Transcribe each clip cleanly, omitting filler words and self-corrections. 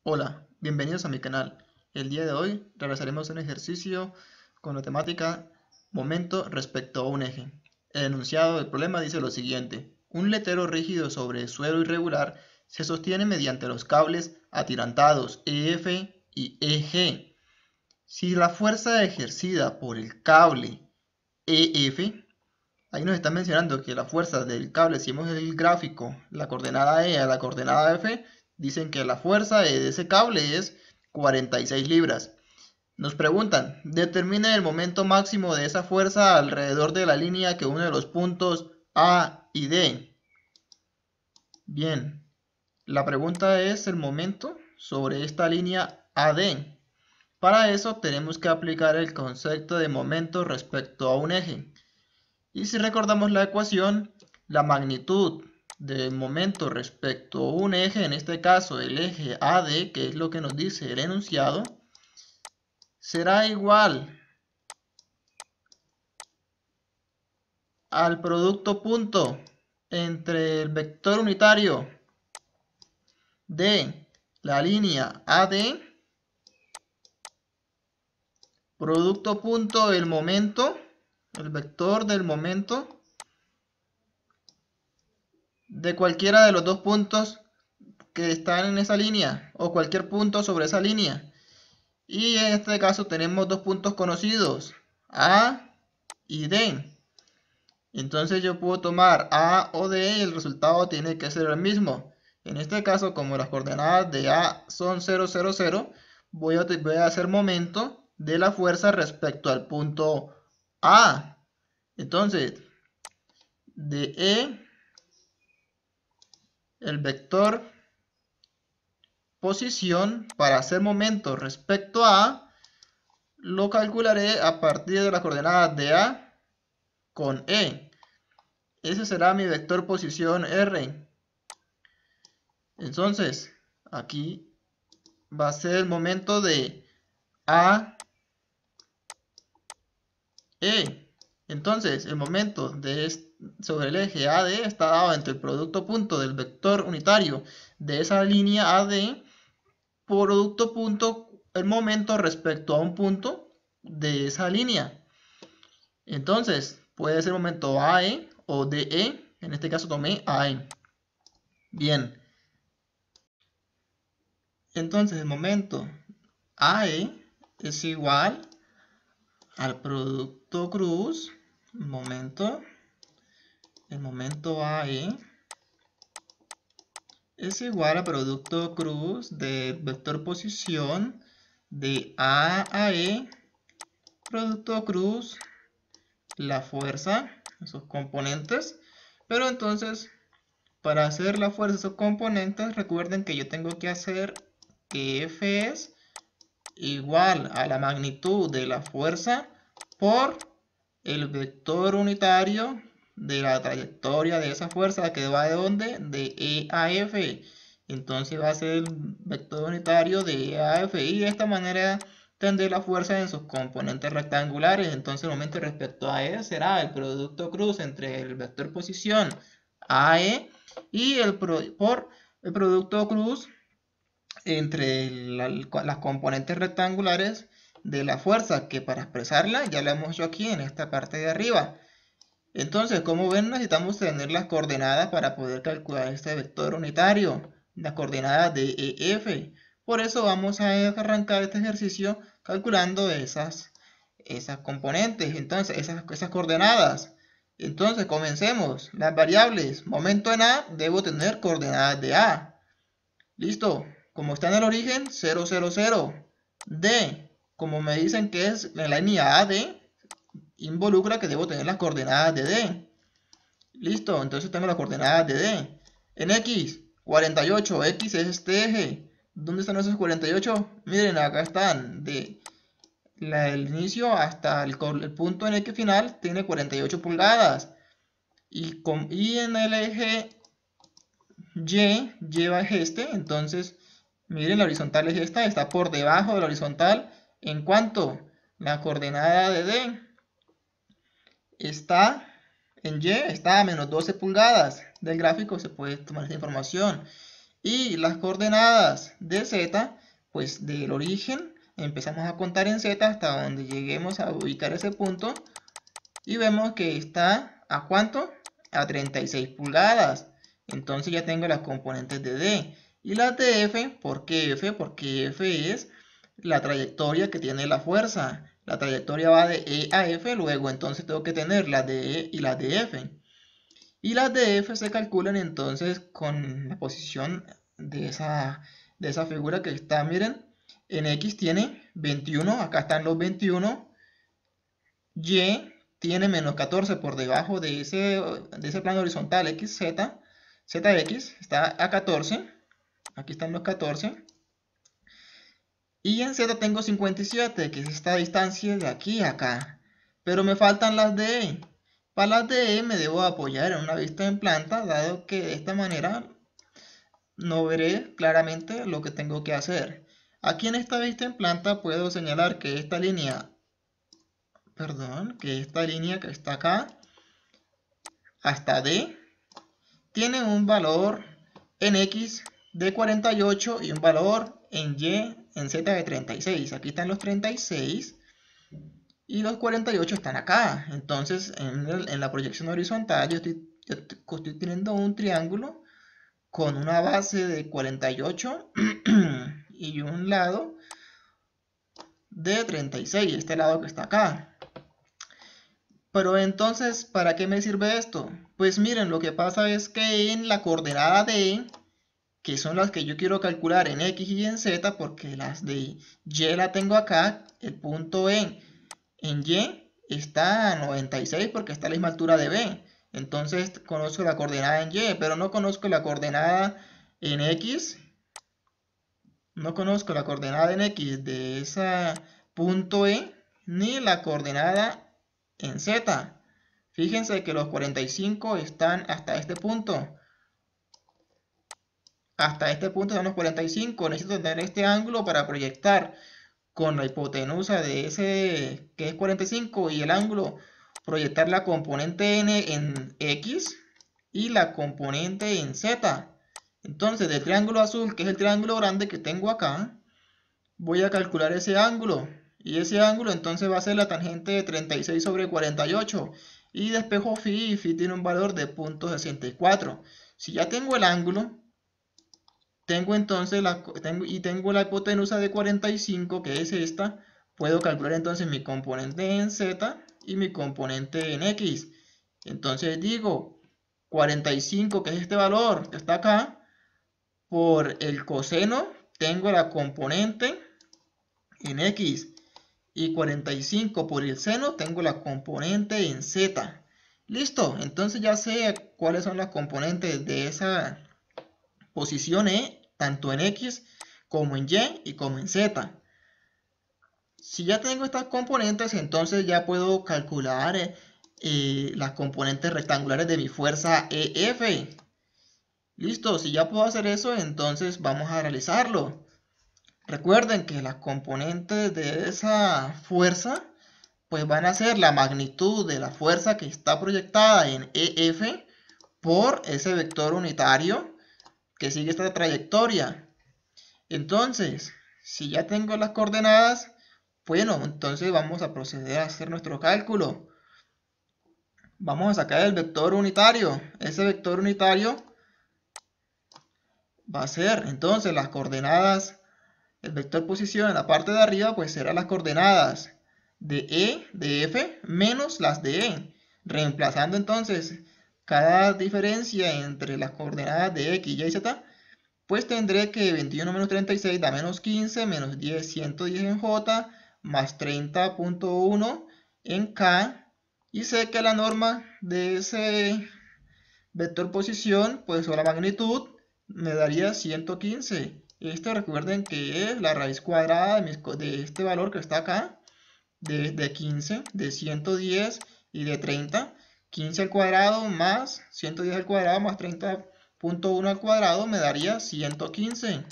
Hola, bienvenidos a mi canal. El día de hoy realizaremos un ejercicio con la temática momento respecto a un eje. El enunciado del problema dice lo siguiente: un letero rígido sobre suelo irregular se sostiene mediante los cables atirantados EF y EG. Si la fuerza ejercida por el cable EF, ahí nos está mencionando que la fuerza del cable, si vemos el gráfico, la coordenada E a la coordenada F, dicen que la fuerza de ese cable es 46 libras. Nos preguntan, determine el momento máximo de esa fuerza alrededor de la línea que une los puntos A y D. Bien, la pregunta es el momento sobre esta línea AD. Para eso tenemos que aplicar el concepto de momento respecto a un eje. Y si recordamos la ecuación, la magnitud del momento respecto a un eje, en este caso el eje AD, que es lo que nos dice el enunciado, será igual al producto punto entre el vector unitario de la línea AD, producto punto del momento, el vector del momento, de cualquiera de los dos puntos que están en esa línea, o cualquier punto sobre esa línea. Y en este caso tenemos dos puntos conocidos, A y D. Entonces yo puedo tomar A o D y el resultado tiene que ser el mismo. En este caso, como las coordenadas de A son 0, 0, 0, voy a hacer momento de la fuerza respecto al punto A. Entonces, de E, el vector posición para hacer momento respecto a A, lo calcularé a partir de las coordenadas de A con E. Ese será mi vector posición R. Entonces, aquí va a ser el momento de A, E. Entonces, el momento sobre el eje AD está dado entre el producto punto del vector unitario de esa línea AD, producto punto, el momento respecto a un punto de esa línea. Entonces, puede ser momento AE o DE. En este caso tomé AE. Bien. Entonces, el momento AE es igual al producto cruz, el momento AE es igual al producto cruz del vector posición de A a E, producto cruz, la fuerza, sus componentes. Pero entonces, para hacer la fuerza de sus componentes, recuerden que yo tengo que hacer que F es igual a la magnitud de la fuerza por el vector unitario de la trayectoria de esa fuerza, que va de ¿dónde? De E a F. Entonces va a ser el vector unitario de E a F, y de esta manera tendré la fuerza en sus componentes rectangulares. Entonces el momento respecto a E será el producto cruz entre el vector posición AE y por el producto cruz entre las componentes rectangulares de la fuerza, que para expresarla ya lo hemos hecho aquí en esta parte de arriba. Entonces, como ven, necesitamos tener las coordenadas para poder calcular este vector unitario, las coordenadas de EF. Por eso vamos a arrancar este ejercicio calculando esas componentes, entonces esas coordenadas. Entonces, comencemos. Las variables, momento en A, debo tener coordenadas de A. Listo. Como está en el origen, 0, 0, 0. D, como me dicen que es en la línea AD, involucra que debo tener las coordenadas de D. Listo, entonces tengo las coordenadas de D. En X, 48. X es este eje. ¿Dónde están esos 48? Miren, acá están. De el inicio hasta el punto en X final tiene 48 pulgadas. Y en el eje Y lleva este, entonces miren, la horizontal es esta, está por debajo de la horizontal. En cuanto la coordenada de D está en Y, está a menos 12 pulgadas. Del gráfico se puede tomar esta información. Y las coordenadas de z, pues del origen, empezamos a contar en z hasta donde lleguemos a ubicar ese punto. Y vemos que está ¿a cuánto? A 36 pulgadas. Entonces ya tengo las componentes de D. Y las de F, ¿por qué F? Porque F es la trayectoria que tiene la fuerza. La trayectoria va de E a F, luego entonces tengo que tener las de E y las de F. Y las de F se calculan entonces con la posición de esa figura que está, miren, en X tiene 21, acá están los 21, Y tiene menos 14 por debajo de ese plano horizontal XZ, ZX está a 14, aquí están los 14, y en Z tengo 57, que es esta distancia de aquí a acá, pero me faltan las de E. Para las de E me debo apoyar en una vista en planta, dado que de esta manera no veré claramente lo que tengo que hacer. Aquí en esta vista en planta puedo señalar que esta línea que está acá hasta D tiene un valor en X de 48 y un valor en Y, en Z de 36. Aquí están los 36 y los 48 están acá. Entonces en la proyección horizontal yo estoy teniendo un triángulo con una base de 48 y un lado de 36, este lado que está acá. Pero entonces, ¿para qué me sirve esto? Pues miren, lo que pasa es que en la coordenada de, que son las que yo quiero calcular en X y en Z, porque las de Y la tengo acá, el punto en Y está a 96 porque está a la misma altura de B. Entonces conozco la coordenada en Y, pero no conozco la coordenada en X. No conozco la coordenada en X de ese punto E, ni la coordenada en Z. Fíjense que los 45 están hasta este punto. Hasta este punto son los 45. Necesito tener este ángulo para proyectar con la hipotenusa de ese que es 45 y el ángulo, proyectar la componente n en X y la componente en Z. Entonces del triángulo azul, que es el triángulo grande que tengo acá, voy a calcular ese ángulo. Y ese ángulo entonces va a ser la tangente de 36 sobre 48. Y despejo phi, y phi tiene un valor de 0.64. Si ya tengo el ángulo, tengo entonces tengo la hipotenusa de 45, que es esta. Puedo calcular entonces mi componente en Z y mi componente en X. Entonces digo 45, que es este valor que está acá, por el coseno tengo la componente en X. Y 45 por el seno tengo la componente en Z. Listo, entonces ya sé cuáles son las componentes de esa posición E, tanto en X como en Y y como en Z. Si ya tengo estas componentes, entonces ya puedo calcular las componentes rectangulares de mi fuerza EF. Listo, si ya puedo hacer eso, entonces vamos a realizarlo. Recuerden que las componentes de esa fuerza pues van a ser la magnitud de la fuerza que está proyectada en EF por ese vector unitario que sigue esta trayectoria. Entonces, si ya tengo las coordenadas, bueno, entonces vamos a proceder a hacer nuestro cálculo. Vamos a sacar el vector unitario. Ese vector unitario va a ser entonces las coordenadas, el vector posición en la parte de arriba, pues será las coordenadas de E, de F, menos las de E. Reemplazando entonces cada diferencia entre las coordenadas de X, Y y Z, pues tendré que 21 menos 36 da menos 15, menos 10, 110 en J, más 30.1 en K, y sé que la norma de ese vector posición, pues o la magnitud, me daría 115. Esto recuerden que es la raíz cuadrada de este valor que está acá, de 15, de 110 y de 30. 15 al cuadrado más 110 al cuadrado más 30.1 al cuadrado me daría 115.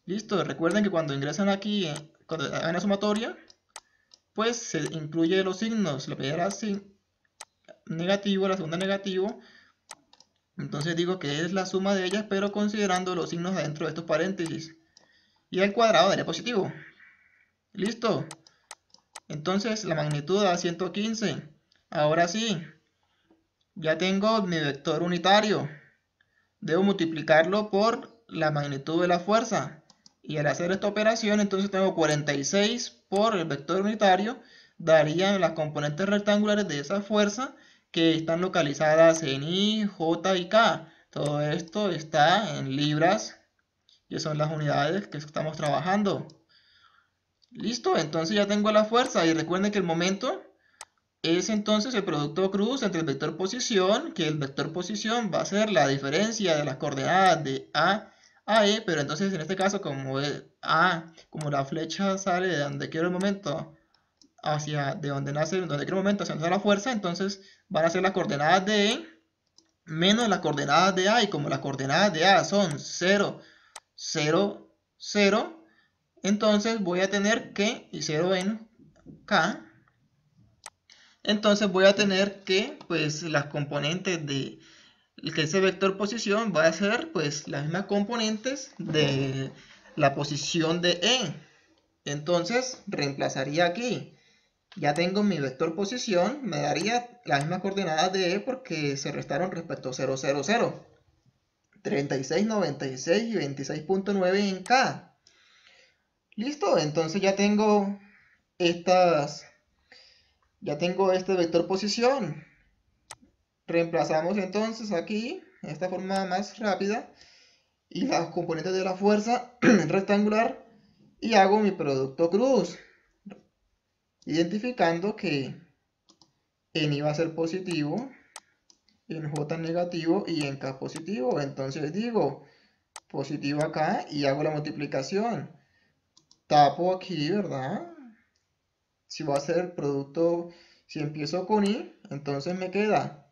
Listo, recuerden que cuando ingresan aquí, cuando hagan la sumatoria, pues se incluye los signos. La primera negativo, la segunda negativo, Entonces digo que es la suma de ellas, pero considerando los signos adentro de estos paréntesis. Y al cuadrado daría positivo. ¿Listo? Entonces la magnitud da 115. Ahora sí, ya tengo mi vector unitario. Debo multiplicarlo por la magnitud de la fuerza. Y al hacer esta operación, entonces tengo 46 por el vector unitario, darían las componentes rectangulares de esa fuerza que están localizadas en I, J y K. Todo esto está en libras, que son las unidades que estamos trabajando. Listo, entonces ya tengo la fuerza y recuerden que el momento es entonces el producto cruz entre el vector posición, que el vector posición va a ser la diferencia de las coordenadas de A a E, pero entonces en este caso como como la flecha sale de donde quiero el momento hacia de donde nace, donde quiero el momento hacia donde está la fuerza, entonces van a ser las coordenadas de E menos las coordenadas de A, y como las coordenadas de A son 0, 0, 0, entonces voy a tener que, y 0 en K, entonces voy a tener que, pues, las componentes de que ese vector posición va a ser, pues, las mismas componentes de la posición de E. Entonces, reemplazaría aquí. Ya tengo mi vector posición, me daría las mismas coordenadas de E porque se restaron respecto a 0, 0, 0. 36, 96 y 26.9 en K. Listo, entonces ya tengo este vector posición. Reemplazamos entonces aquí, en esta forma más rápida, y las componentes de la fuerza rectangular, y hago mi producto cruz, identificando que en I va a ser positivo, en J negativo y en K positivo. Entonces digo positivo acá y hago la multiplicación. Tapo aquí, ¿verdad? Si va a ser producto, si empiezo con I, entonces me queda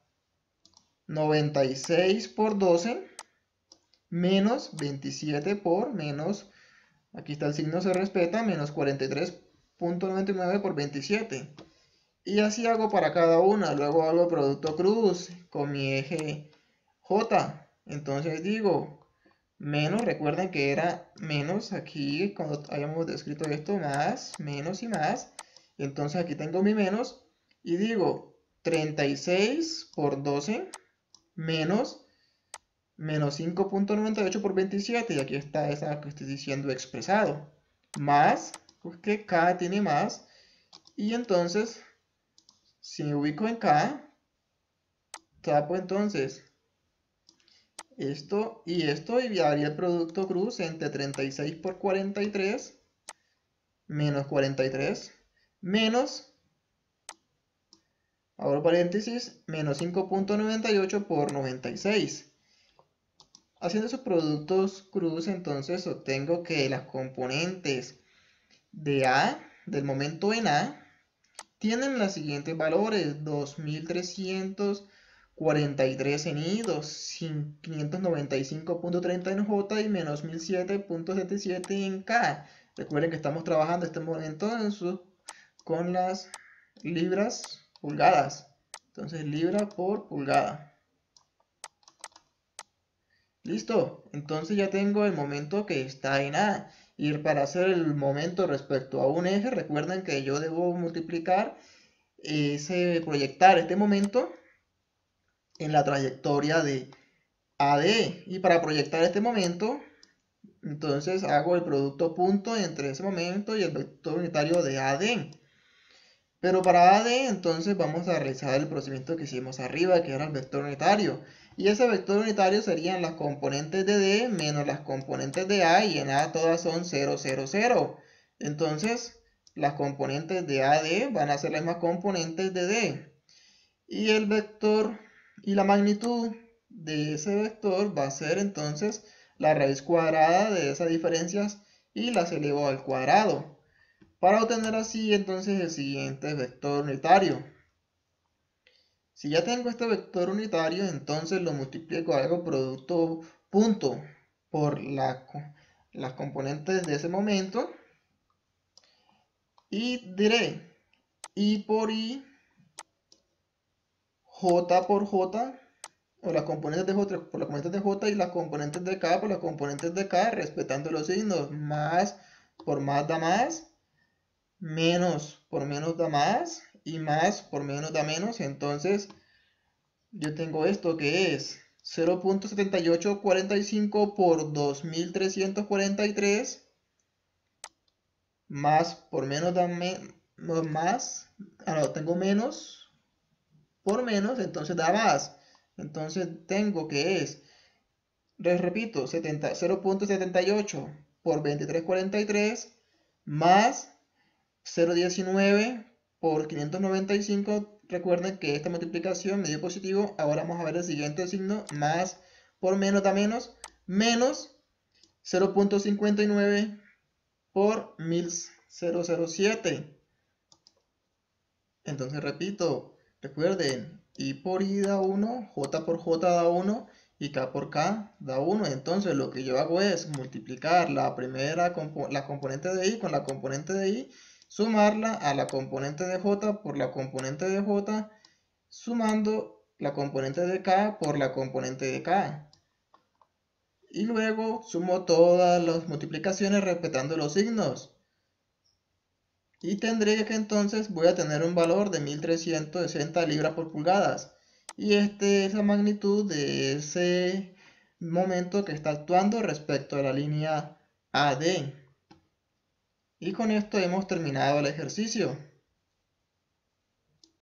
96 por 12 menos 27 por menos, aquí está el signo se respeta, menos 43.99 por 27. Y así hago para cada una. Luego hago producto cruz con mi eje J. Entonces digo, menos, recuerden que era menos aquí cuando habíamos descrito esto, más, menos y más. Entonces aquí tengo mi menos y digo 36 por 12 menos 5.98 por 27, y aquí está esa que estoy diciendo expresado, más, pues que K tiene más, y entonces, si me ubico en K, tapo entonces esto y haría el producto cruz entre 36 por 43, menos 43, menos, ahora paréntesis, menos 5.98 por 96. Haciendo esos productos cruz, entonces obtengo que las componentes de A, del momento en A, tienen los siguientes valores: 2343 en I, 595.30 en J y menos 1007.77 en K. Recuerden que estamos trabajando este momento con las libras pulgadas. Entonces, libra por pulgada. Listo, entonces ya tengo el momento que está en A. Y para hacer el momento respecto a un eje, recuerden que yo debo multiplicar proyectar este momento en la trayectoria de AD. Y para proyectar este momento, entonces hago el producto punto entre ese momento y el vector unitario de AD. Pero para AD, entonces vamos a realizar el procedimiento que hicimos arriba, que era el vector unitario. Y ese vector unitario serían las componentes de D menos las componentes de A, y en A todas son 0, 0, 0. Entonces, las componentes de AD van a ser las mismas componentes de D. Y el vector y la magnitud de ese vector va a ser entonces la raíz cuadrada de esas diferencias y las elevo al cuadrado, para obtener así entonces el siguiente vector unitario. Si ya tengo este vector unitario, entonces lo multiplico, hago producto punto por las componentes de ese momento y diré I por I, J por J, o las componentes de J por las componentes de J y las componentes de K por las componentes de K, respetando los signos. Más por más da más, menos por menos da más, y más por menos da menos. Entonces, yo tengo esto que es 0.7845 por 2343, más por menos da más, ahora tengo menos por menos, entonces da más. Entonces tengo que es, les repito, 0.78 por 2343 más 0.19 por 595. Recuerden que esta multiplicación me dio positivo. Ahora vamos a ver el siguiente signo. Más por menos da menos. Menos 0.59 por 1007. Entonces repito, recuerden, I por I da 1, J por J da 1 y K por K da 1. Entonces lo que yo hago es multiplicar la componente de I con la componente de I, sumarla a la componente de J por la componente de J, sumando la componente de K por la componente de K. Y luego sumo todas las multiplicaciones respetando los signos. Y tendré que entonces voy a tener un valor de 1360 libras por pulgadas. Y esta es la magnitud de ese momento que está actuando respecto a la línea AD. Y con esto hemos terminado el ejercicio.